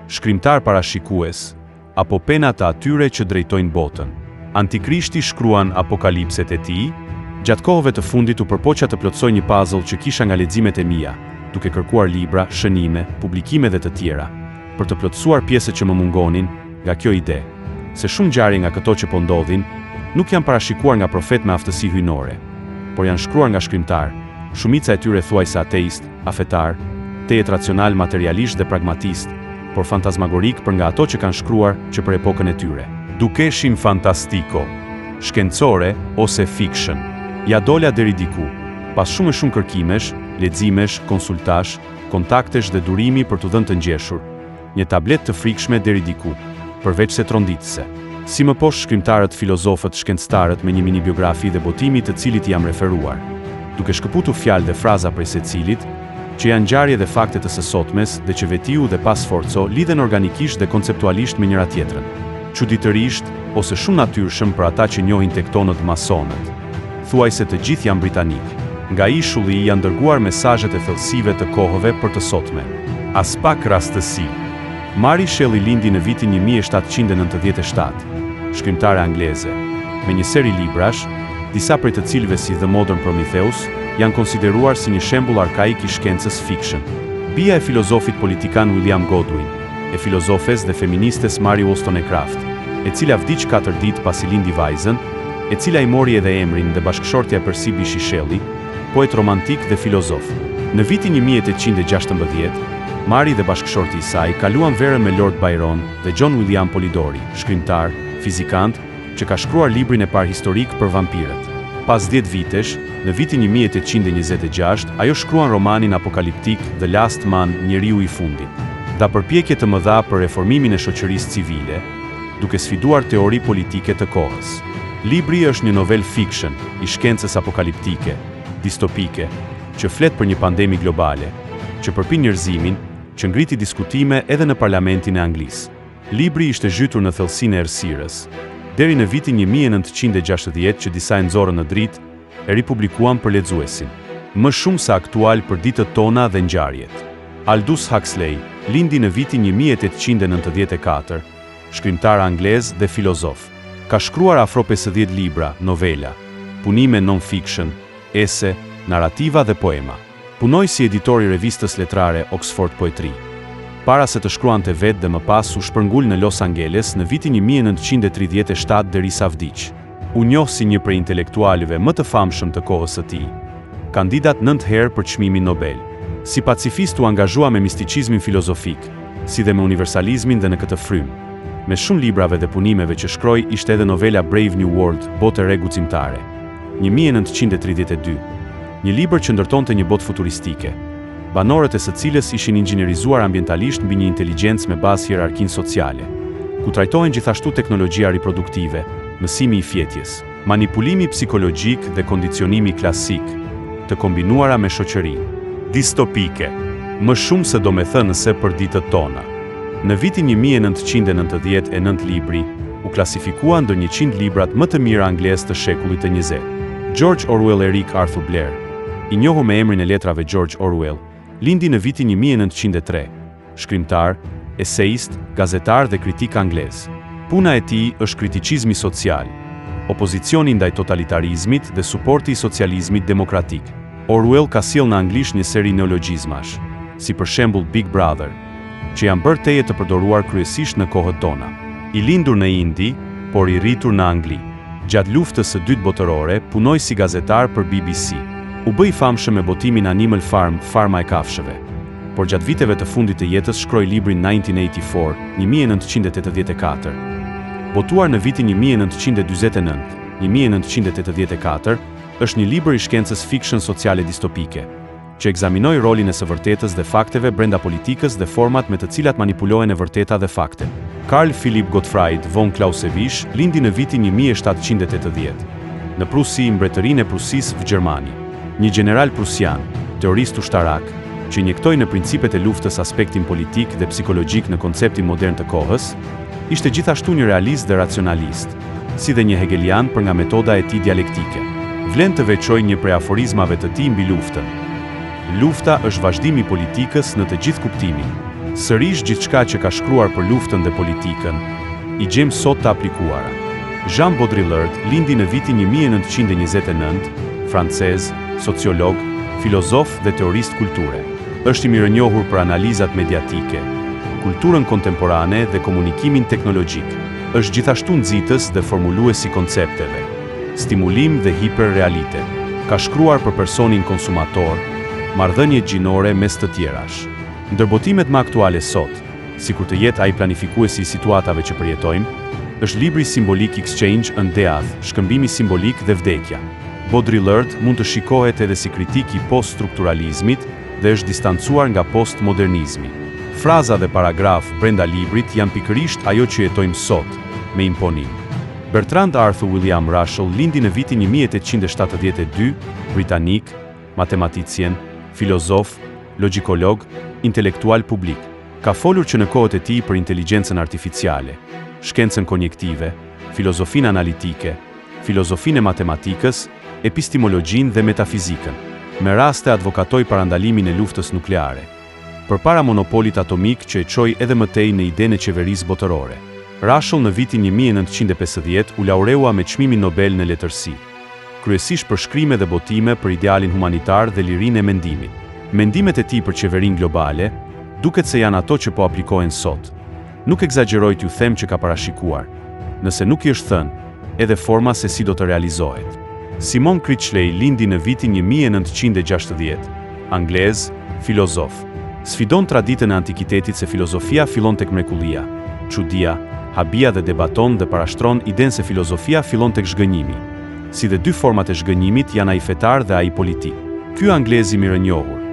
shkrimtar parashikues, apo penat të atyre që drejtojnë botën. Antikrishti shkruan apokalipset e tij, gjatë kohëve të fundit u përpoqja të plotësoj një puzzle që kisha nga leximet e mia, duke kërkuar libra, shënime, publikime dhe të tjera, për të plotësuar pjesët që më mungonin nga kjo ide, se shumë ngjarje nga këto që po ndodhin nuk janë parashikuar nga profet me aftësi hyjnore, por janë shkruar nga shkrimtar, shumica e tyre thuajse ateist, afetar, tejet racional, materialisht dhe pragmatist, por fantazmagorik për nga ato që kanë shkruar që për epokën e tyre. Dukeshin fantastiko, shkencore ose fiction. Ja dola deri diku, pas shumë kërkimesh, leximesh, konsultash, kontaktesh dhe durimi për të dhënë të ngjeshur, një tablet të frikshme deri diku, përveç se tronditëse. Si më poshtë shkrimtarët, filozofët, shkencëtarët me një mini biografi dhe botimi të cilit jam referuar, duke shkëputur fjalë dhe fraza prej secilit, që janë ngjarje dhe fakte të së sotmes dhe që vetiu dhe pas forco lidhen organikisht dhe konceptualisht me njëra tjetrën. Çuditërisht, ose shumë natyrshëm për ata që njohin tektonët masonët, thuajse të gjithë janë britanik. Nga ishulli janë dërguar mesazhet e thellësive të kohëve për të sotme. As pak rastësi. Mary Shelley lindi në vitin 1797, shkrimtare angleze, me një seri librash, disa prej të cilëve si The Modern Prometheus, janë konsideruar si një shembull arkaik i shkencës fiction. Bija e filozofit politikan William Godwin, e filozofes dhe feministes Mary Wollstonecraft, e cila vdiq 4 ditë pasi lindi vajzën, e cila i mori edhe emrin dhe bashkëshortja e Percy Bysshe Shelley, poet romantik dhe filozof. Në vitin 1816, Mary dhe bashkëshorti i saj kaluan verën me Lord Byron dhe John William Polidori, shkrimtar, fizikant, që ka shkruar librin e parë historik për vampirët. Pas 10 vitesh, në vitin 1826, ajo shkruan romanin apokaliptik The Last Man, njeriu i fundit. Dha përpjekje të mëdha për reformimin e shoqërisë civile, duke sfiduar teori politike të kohës. Libri është një novel fiction i shkencës apokaliptike, distopike, që flet për një pandemi globale, që përpin njerëzimin, që ngriti diskutime edhe në parlamentin e Anglisë. Libri ishte zhytur në thellësinë e errësirës, deri në vitin 1960 që disa e nxorën në dritë, e ripublikuan për lexuesin. Më shumë se aktual për ditët tona dhe ngjarjet. Aldous Huxley lindi në vitin 1894, shkrimtar anglez dhe filozof. Ka shkruar afro 50 libra, novela, punime non-fiction, ese, narrativa dhe poema. Punoi si editor i revistës letrare Oxford Poetry. Para se të shkruante vetë dhe më pas u shpërngul në Los Angeles në vitin 1937 derisa vdiq. U njoh si një prej intelektualëve më të famshëm të kohës së tij. Kandidat 9 herë për çmimin Nobel. Si pacifist u angazhua me misticizmin filozofik, si dhe me universalizmin dhe në këtë frymë. Me shumë librave dhe punimeve që shkroi ishte edhe novela Brave New World, Botë e re guximtare, 1932. Një libër që ndërtonte një botë futuristike, banorët e së cilës ishin inxhinierizuar ambientalisht mbi një inteligjencë me bazë hierarkinë sociale, ku trajtohen gjithashtu teknologjia riproduktive, mësimi i fjetjes, manipulimi psikologjik dhe kondicionimi klasik, të kombinuara me shoqërinë distopike, më shumë se domethënë se për ditët tona. Në vitin 1999 libri u klasifikuan ndër 100 librat më të mirë anglez të shekullit të 20. George Orwell Eric Arthur Blair, i njohur me emrin e letrave George Orwell, lindi në vitin 1903, shkrimtar, eseist, gazetar dhe kritik anglez. Puna e tij është kriticizmi social, opozicioni ndaj totalitarizmit dhe suporti i socializmit demokratik. Orwell ka sjellë në anglisht një seri neologjizmash, si për shembull Big Brother, që janë bërë teje të përdoruar kryesisht në kohët tona. I lindur në Indi, por i rritur në Angli. Gjatë luftës së dytë botërore, punoi si gazetar për BBC. U bë i famshëm me botimin Animal Farm, Farma e kafshëve. Por gjatë viteve të fundit të jetës shkroi librin 1984, 1984. Botuar në vitin 1949, 1984, është një libër i shkencës fiction sociale distopike, që ekzaminoi rolin e së vërtetës dhe fakteve brenda politikës dhe format me të cilat manipulohen e vërteta dhe fakte. Carl Philipp Gottfried von Clausewitz lindi në vitin 1780, në Prusi, mbretërinë e Prusisë vë Gjermani. Një general prusian, teorist ushtarak, që injektoi në principet e luftës aspektin politik dhe psikologjik në konceptin modern të kohës, ishte gjithashtu një realist dhe racionalist, si dhe një hegelian për nga metoda e tij dialektike. Vlen të veçoj një prej aforizmave të tij mbi luftën. Lufta është vazhdimi i politikës në të gjithë kuptimin. Sërish gjithçka që ka shkruar për luftën dhe politikën, i gjem sot të aplikuara. Jean Baudrillard lindi në vitin 1929, francez, sociolog, filozof dhe teorist kulture. Është i mirënjohur për analizat mediatike, kulturën kontemporane dhe komunikimin teknologjik. Është gjithashtu nxitës dhe formuluesi koncepteve, stimulim dhe hiperrealitet. Ka shkruar për personin konsumator, marrëdhëniet gjinore mes të tjerash. Ndërbotimet më aktuale sot, sikur të jetë ai planifikuesi i situatave që përjetojmë, është libri simbolik Exchange and Death, shkëmbimi simbolik dhe vdekja. Baudrillard mund të shikohet edhe si kritik i post-strukturalizmit dhe është distancuar nga post-modernizmi. Fraza dhe paragraf brenda librit janë pikërisht ajo që jetojmë sot, me imponim. Bertrand Arthur William Russell lindi në vitin 1872, britanik, matematicien, filozof, logjikolog, intelektual publik. Ka folur që në kohët e tij për inteligjencën artificiale, shkencën konjektive, filozofinë analitike, filozofinë e matematikës, epistemologjinë dhe metafizikën. Me raste advokatoi parandalimin e luftës nukleare, përpara monopolit atomik që e çoi edhe më tej në idenë e qeverisë botërore. Russell në vitin 1950 u laureua me çmimin Nobel në letërsi, kryesisht për shkrime dhe botime për idealin humanitar dhe lirinë e mendimit. Mendimet e tij për qeverinë globale duket se janë ato që po aplikohen sot. Nuk egzagjeroj t'ju them që ka parashikuar, nëse nuk i është thënë, edhe forma se si do të realizohet. Simon Critchley lindi në vitin 1960, anglez, filozof. Sfidon traditën e antikitetit se filozofia fillon tek mrekullia, çudia, habia dhe debaton dhe parashtron idenë se filozofia fillon tek zhgënjimi. Si dhe dy format e zhgënjimit janë ai fetar dhe ai politik. Ky anglez i mirënjohur,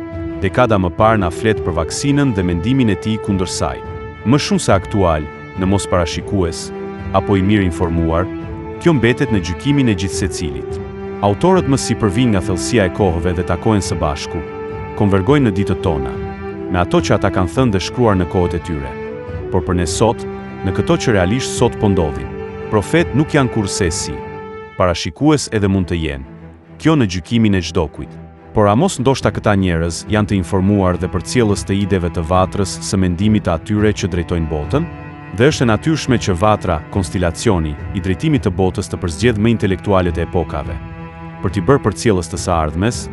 dekada më parë na flet për vaksinën dhe mendimin e tij kundër saj. Më shumë se aktual, në mos parashikues, apo i mirë informuar, kjo mbetet në gjykimin e gjithsecilit. Autorët më si përvijnë nga thellësia e kohëve dhe takohen së bashku, konvergojnë në ditët tona, me ato që ata kanë thënë dhe shkruar në kohët e tyre. Por për ne sot, në këto që realisht sot po ndodhin, profet nuk janë kurrë si, parashikues edhe mund të jenë. Kjo në gjykimin e çdo kujt. Por a mos ndoshta këta njerëz janë të informuar dhe përcjellës të ideve të vatrës së mendimit të atyre që drejtojnë botën? Dhe është e natyrshme që vatra, konstilacioni, i drejtimit të botës të përzgjedh më intelektualet e epokave, për t'i bërë përcjellës të së ardhmes,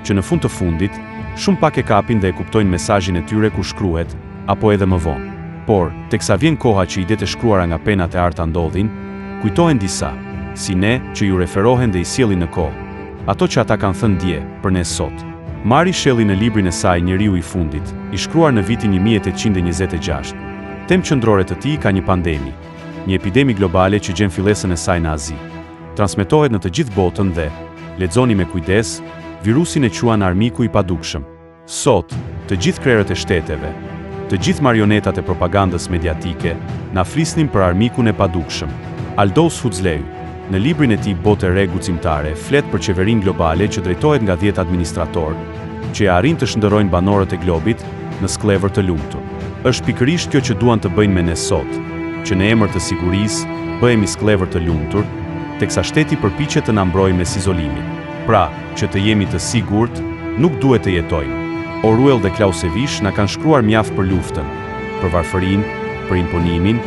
që në fund të fundit, shumë pak e kapin dhe e kuptojnë mesazhin e tyre kur shkruhet, apo edhe më vonë. Por, teksa vjen koha që idetë e shkruara nga penat e arta ndodhin, kujtohen disa, si ne, që ju referohen dhe i sjellin në kohë ato që ata kanë thënë dje për ne sot. Mary Shelley në librin e saj Njeriu i fundit, i shkruar në vitin 1826, temë qendrore të tij ka një pandemi, një epidemi globale që gjen fillesën e saj në Azi. Transmetohet në të gjithë botën dhe, lexoni me kujdes, virusin e quan armiku i padukshëm. Sot, të gjithë krerët e shteteve, të gjithë marionetat e propagandës mediatike, na flisnin për armikun e padukshëm. Aldous Huxley, në librin e tij Botë e re guximtare, flet për qeverinë globale që drejtohet nga 10 administrator, që e arrin të shndërrojnë banorët e globit në sklevër të lumtur. Është pikërisht kjo që duan të bëjnë me ne sot, që në emër të sigurisë bëhemi sklevër të lumtur, teksa shteti përpiqet të na mbrojë mes izolimit. Pra, që të jemi të sigurt, nuk duhet të jetojmë. Orwell dhe Clausewitz na kanë shkruar mjaft për luftën, për varfërinë, për imponimin,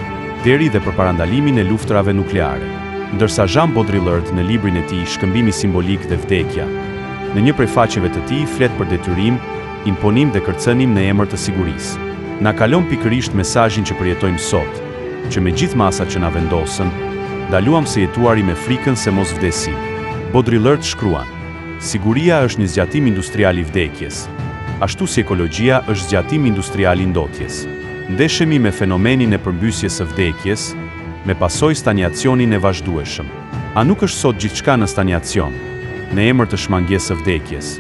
deri dhe për parandalimin e luftrave nukleare. Ndërsa Jean Baudrillard në librin e tij Shkëmbimi simbolik dhe vdekja, në një prej faqeve të tij flet për detyrim, imponim dhe kërcënim në emër të sigurisë. Na kalon pikërisht mesazhin që përjetojmë sot, që me gjithë masat që na vendosën, ndaluam së jetuari me frikën se mos vdesim. Baudrillard shkruan: siguria është një zgjatim industrial i vdekjes, ashtu si ekologjia është zgjatim industrial i ndotjes. Ndeshemi me fenomenin e përmbysjes së vdekjes, me pasojë stagnacionin e vazhdueshëm. A nuk është sot gjithçka në stagnacion, në emër të shmangjes së vdekjes,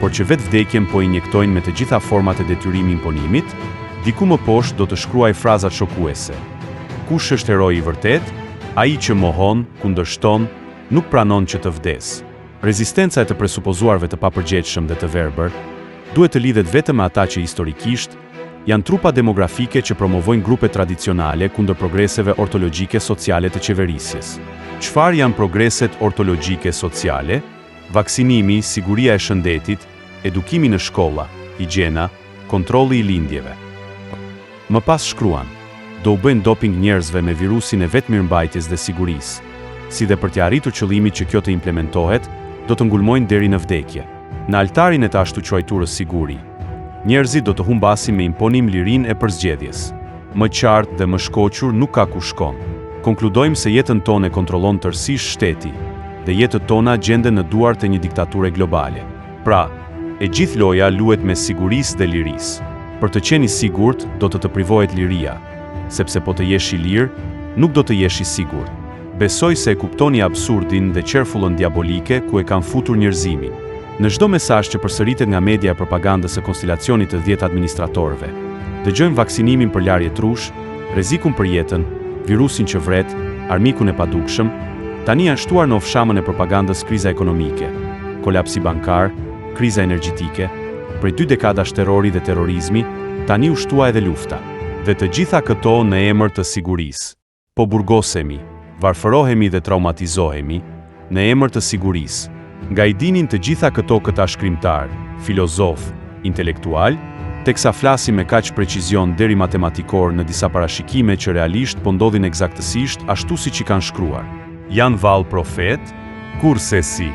por që vetë vdekjen po injektojnë me të gjitha format e detyrimi imponimit? Diku më poshtë do të shkruaj frazat shokuese. Kush është heroi i vërtet? Ai që mohon, kundërshton, nuk pranon që të vdes. Rezistenca e të presupozuarve të papërgjegjshëm dhe të verbër duhet të lidhet vetëm me ata që historikisht janë trupa demografike që promovojnë grupe tradicionale kundër progreseve ortologjike sociale të qeverisjes. Çfarë janë progreset ortologjike sociale? Vaksinimi, siguria e shëndetit, edukimi në shkolla, higjiena, kontrolli i lindjeve. Më pas shkruan, do u bëjnë doping njerëzve me virusin e vetë mirëmbajtjes dhe sigurisë. Si dhe për të arritur qëllimit që kjo të implementohet, do të ngulmojnë deri në vdekje. Në altarin e të ashtu quajturës siguri, njerëzit do të humbasin me imponim lirinë e përzgjedhjes. Më qartë dhe më shkoqur nuk ka ku shkon. Konkludojmë se jetën tonë e kontrollon tërësisht shteti, dhe jetët tona gjenden në duart e një diktature globale. Pra, e gjithë loja luhet me sigurisë dhe lirisë. Për të qenë i sigurt, do të privohet liria, sepse po të jesh i lirë, nuk do të jesh i sigurt. Besoj se e kuptoni absurdin dhe qerfullën diabolike ku e kanë futur njerëzimin. Në çdo mesazh që përsëritet nga media e propagandës së konstelacionit të 10 administratorëve, dëgjojmë vaksinimin për larje trush, rrezikun për jetën, virusin që vret, armikun e padukshëm. Tani janë shtuar në ofshamën e propagandës kriza ekonomike, kolapsi bankar, kriza energjetike, prej 2 dekadash terrori dhe terrorizmi, tani u shtua edhe lufta. Dhe të gjitha këto në emër të sigurisë. Po burgosemi, varfërohemi dhe traumatizohemi në emër të sigurisë. Nga i dinin të gjitha këta shkrimtar, filozof, intelektual, teksa flasim me kaq precizion deri matematikor në disa parashikime që realisht po ndodhin eksaktësisht ashtu siç i kanë shkruar. Janë vallë profet, kurse si,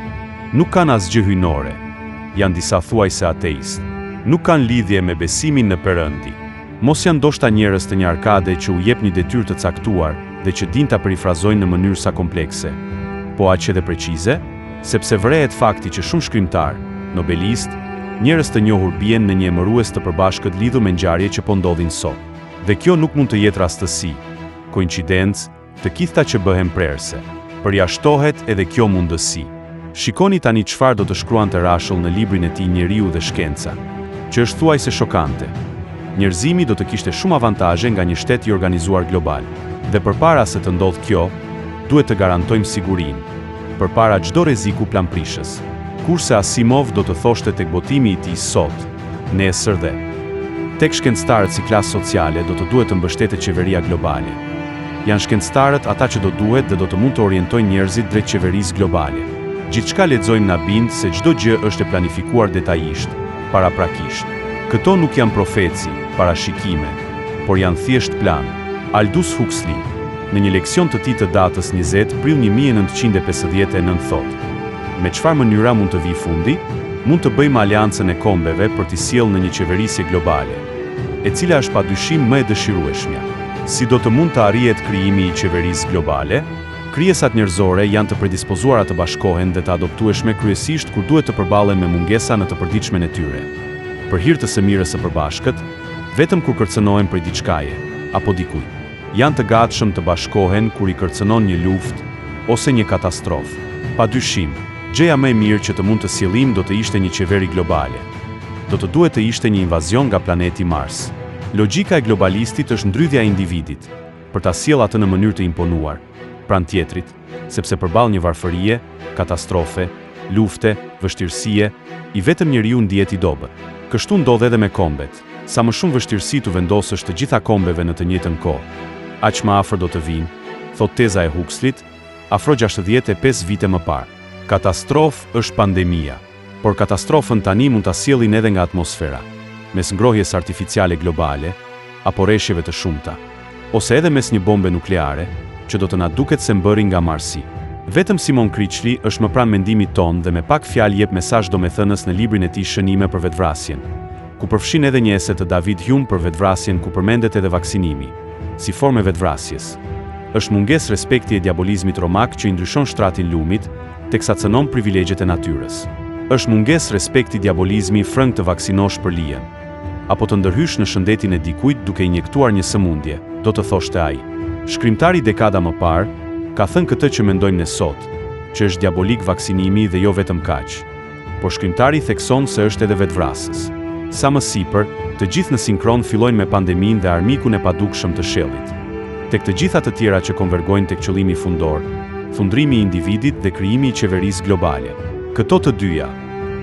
nuk kanë asgjë hyjnore. Janë disa thuajse ateist. Nuk kanë lidhje me besimin në Perëndi. Mos janë ndoshta njerëz të një arkade që u jep një detyrë të caktuar dhe që din ta perifrazojnë në mënyrë sa komplekse. Po aq edhe precize, sepse vërehet fakti që shumë shkrimtar, nobelist, njerëz të njohur bien në një emërues të përbashkët lidhur me ngjarje që po ndodhin sot. Dhe kjo nuk mund të jetë rastësi, koincidencë, të gjitha që bëhen prerse. Përjashtohet edhe kjo mundësi. Shikoni tani çfarë do të shkruante Rushdie në librin e tij Njeriu dhe shkenca, që është thuajse shokante. Njerëzimi do të kishte shumë avantazhe nga një shtet i organizuar global. Dhe përpara se të ndodhë kjo, duhet të garantojmë sigurinë, përpara çdo rreziku planprishës. Kurse Asimov do të thoshte tek botimi i tij sot, nesër dhe tek shkencëtarët si klasë sociale do të duhet të mbështetet qeveria globale. Janë shkencëtarët ata që do duhet dhe do të mund të orientojnë njerëzit drejt qeverisë globale. Gjithçka lexojmë na bind se çdo gjë është e planifikuar detajisht, paraprakisht. Këto nuk janë profeci, parashikime, por janë thjesht plan. Aldous Huxley, në një leksion të tij të datës 20 prill 1959 thotë: me çfarë mënyra mund të vijë fundi? Mund të bëjmë aleancën e kombeve për t'i sjellë në një qeverisje globale, e cila është padyshim më e dëshirueshmja. Si do të mund të arrihet krijimi i qeverisë globale? Krijesat njerëzore janë të predispozuara të bashkohen dhe të adoptueshme kryesisht kur duhet të përballen me mungesa në të përditshmen e tyre. Për hir të së mirës së përbashkët, vetëm kur kërcënohen prej diçkaje apo dikujt. Janë të gatshëm të bashkohen kur i kërcënon një luftë ose një katastrofë. Padyshim, gjëja më e mirë që të mund të sjellim do të ishte një qeveri globale. Do të duhet të ishte një invazion nga planeti Mars. Logjika e globalistit është ndrydhja e individit, për ta sjellë atë në mënyrë të imponuar pranë tjetrit, sepse përballë një varfërie, katastrofe, lufte, vështirësie, i vetëm njeriu ndihet i dobët. Kështu ndodh edhe me kombet. Sa më shumë vështirësi tu vendosësh të gjitha kombeve në të njëjtën kohë, aq më afër do të vinë, thot teza e Huxleyt, afro 65 vite më parë. Katastrofë është pandemia, por katastrofën tani mund ta sjellin edhe nga atmosfera, mes ngrohjes artificiale globale, apo rreshjeve të shumta, ose edhe mes një bombe nukleare, që do të na duket se mbërrin nga Marsi. Vetëm Simon Critchley është më pranë mendimit ton dhe me pak fjalë jep mesazh domethënës në librin e tij Shënime për vetvrasjen, ku përfshin edhe një ese të David Hume për vetvrasjen ku përmendet edhe vaksinimi, si formë vetvrasjes. Është mungesë respekti e diabolizmit romak që i ndryshon shtratin lumit, teksa cënon privilegjet e natyrës. Është mungesë respekti diabolizmi frëng të vaksinosh për lijen, apo të ndërhysh në shëndetin e dikujt duke injektuar një sëmundje, do të thoshte ai. Shkrimtari dekada më parë ka thënë këtë që mendojmë ne sot, që është diabolik vaksinimi dhe jo vetëm kaq. Por shkrimtari thekson se është edhe vetvrasës. Sa më sipër, të gjithë në sinkron fillojnë me pandeminë dhe armikun e padukshëm të shellit. Tek të gjitha të tjera që konvergojnë tek qëllimi fundor, thundrimi i individit dhe krijimi i qeverisë globale. Këto të dyja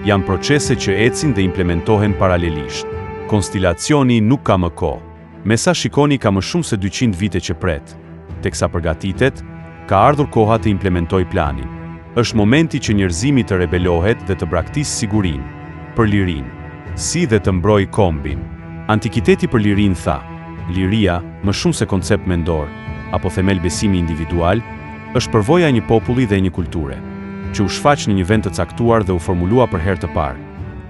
janë procese që ecin dhe implementohen paralelisht. Konstelacioni nuk ka më kohë. Me sa shikoni ka më shumë se 200 vite që pret, teksa përgatitet, ka ardhur koha të implementoj planin. Është momenti që njerëzimi të rebelohet dhe të braktisë sigurinë, për lirinë, si dhe të mbrojë kombin. Antikiteti për lirinë tha, Liria, më shumë se koncept mendor, apo themel besimi individual, është përvoja e një populli dhe e një kulture, që u shfaq në një vend të caktuar dhe u formulua për herë të parë,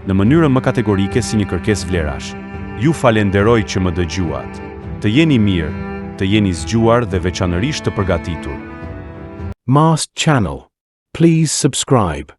në mënyrën më kategorike si një kërkesë vlerash. Ju falenderoj që më dëgjuat. Të jeni mirë, të jeni zgjuar dhe veçanërisht të përgatitur. Mast Channel. Please subscribe.